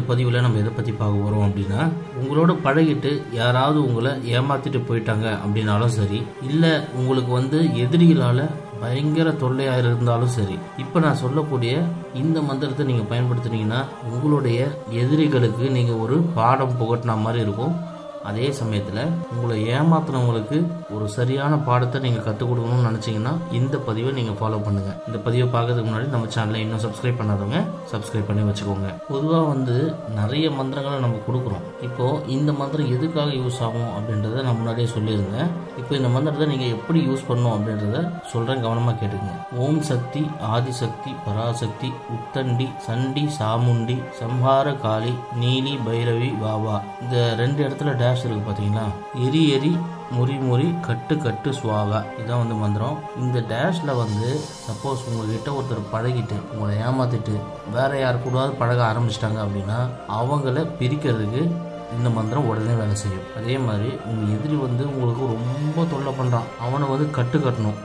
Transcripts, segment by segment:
பதிவில் நம்ம எதை பற்றி பார்க்க போகிறோம் அப்படின்னா, உங்களோட பழகிட்டு யாராவது உங்களை ஏமாற்றிட்டு போயிட்டாங்க அப்படின்னாலும் சரி, இல்லை உங்களுக்கு எதிரிகளால் பயங்கர தொல்லையாக இருந்தாலும் சரி, இப்போ நான் சொல்லக்கூடிய இந்த மந்திரத்தை நீங்கள் பயன்படுத்துனீங்கன்னா உங்களுடைய எதிரிகளுக்கு நீங்கள் ஒரு பாடம் புகட்டின மாதிரி இருக்கும். அதே சமயத்தில் உங்களை ஏமாத்துறவங்களுக்கு ஒரு சரியான பாடத்தை நீங்கள் கற்றுக் கொடுக்கணும்னு நினச்சிங்கன்னா இந்த பதிவை நீங்கள் ஃபாலோ பண்ணுங்கள். இந்த பதிவை பார்க்கறதுக்கு முன்னாடி நம்ம சேனலை இன்னும் சப்ஸ்கிரைப் பண்ணாதவங்க சப்ஸ்கிரைப் பண்ணி வச்சுக்கோங்க. பொதுவாக நிறைய மந்திரங்களை நம்ம கொடுக்குறோம். இப்போது இந்த மந்திரம் எதுக்காக யூஸ் ஆகும் அப்படின்றத நான் முன்னாடியே சொல்லியிருந்தேன். இப்போ இந்த மந்திரத்தை நீங்கள் எப்படி யூஸ் பண்ணணும் அப்படின்றத சொல்கிறேன், கவனமாக கேட்டுக்கங்க. ஓம் சக்தி, ஆதிசக்தி, பராசக்தி, உத்தண்டி, சண்டி, சாமுண்டி, சம்ஹார காளி, நீலி, பைரவி, பாபா. இந்த 2 இடத்துல டேஷ் இருக்கு பார்த்தீங்களா? எரி எரி, முறி முறி, கட்டு கட்டு, சுவாகா. இதான் மந்திரம். இந்த டேஷ்ல சப்போஸ் உங்ககிட்ட ஒருத்தர் பழகிட்டு உங்களை ஏமாத்திட்டு வேற யார் கூடாது பழக ஆரம்பிச்சிட்டாங்க அப்படின்னா அவங்கள பிரிக்கிறதுக்கு இந்த மந்திரம் உடனே வேலை செய்யும். அதே மாதிரி உங்கள் எதிரி உங்களுக்கு ரொம்ப தொல்லை பண்ணுறான், அவனை கட்டு கட்டணும்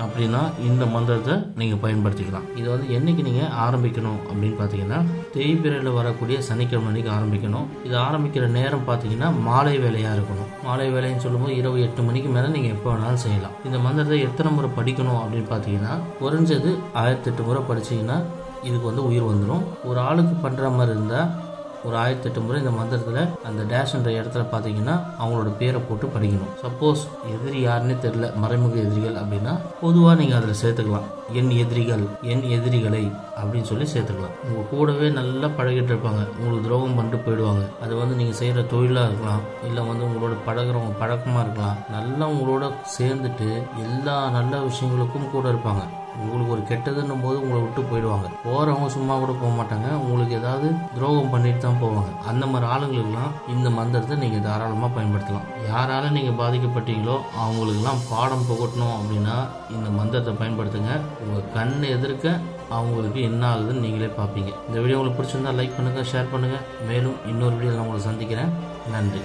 அப்படின்னா இந்த மந்திரத்தை நீங்கள் பயன்படுத்திக்கலாம். இதை என்னைக்கு நீங்கள் ஆரம்பிக்கணும் அப்படின்னு பார்த்தீங்கன்னா, தேய்பிறையில் வரக்கூடிய சனிக்கிழமை அன்னைக்கு ஆரம்பிக்கணும். இது ஆரம்பிக்கிற நேரம் பார்த்தீங்கன்னா மாலை வேலையாக இருக்கணும். மாலை வேலைன்னு சொல்லும்போது இரவு 8 மணிக்கு மேலே நீங்கள் எப்போ வேணாலும் செய்யலாம். இந்த மந்திரத்தை எத்தனை முறை படிக்கணும் அப்படின்னு பார்த்தீங்கன்னா, குறைஞ்சது 1008 முறை படிச்சிங்கன்னா இதுக்கு உயிர் வந்துடும். ஒரு ஆளுக்கு பண்ணுற மாதிரி இருந்தால் ஒரு 1008 முறை இந்த மந்திரத்தில் அந்த டேஷ்ன்ற இடத்துல பார்த்தீங்கன்னா அவங்களோட பேரை போட்டு படிக்கணும். சப்போஸ் எதிரி யாருன்னே தெரியல, மறைமுக எதிரிகள் அப்படின்னா பொதுவாக நீங்கள் அதில் சேர்த்துக்கலாம். என் எதிரிகள், என் எதிரிகளை அப்படின்னு சொல்லி சேர்த்துக்கலாம். உங்கள் கூடவே நல்லா பழகிட்டு இருப்பாங்க, உங்களுக்கு துரோகம் பண்ணிட்டு போயிடுவாங்க. அது நீங்கள் செய்கிற தொழிலாக இருக்கலாம், இல்லை உங்களோட பழகிறவங்க பழக்கமாக இருக்கலாம். நல்லா உங்களோட சேர்ந்துட்டு எல்லா நல்ல விஷயங்களுக்கும் கூட இருப்பாங்க. உங்களுக்கு ஒரு கெட்டதுன்னும் போது உங்களை விட்டு போயிடுவாங்க. போகிறவங்க சும்மா கூட போக மாட்டாங்க, உங்களுக்கு ஏதாவது துரோகம் பண்ணிட்டு தான் போவாங்க. அந்த மாதிரி ஆளுங்களுக்கெல்லாம் இந்த மந்திரத்தை நீங்கள் தாராளமாக பயன்படுத்தலாம். யாரால நீங்கள் பாதிக்கப்பட்டீங்களோ அவங்களுக்கெல்லாம் பாடம் புகட்டணும் அப்படின்னா இந்த மந்திரத்தை பயன்படுத்துங்க. உங்கள் கண் எதிர்க்க அவங்களுக்கு என்ன ஆகுதுன்னு நீங்களே பார்ப்பீங்க. இந்த வீடியோ உங்களுக்கு பிடிச்சிருந்தா லைக் பண்ணுங்கள், ஷேர் பண்ணுங்கள். மேலும் இன்னொரு வீடியோவில் நான் உங்களை சந்திக்கிறேன். நன்றி.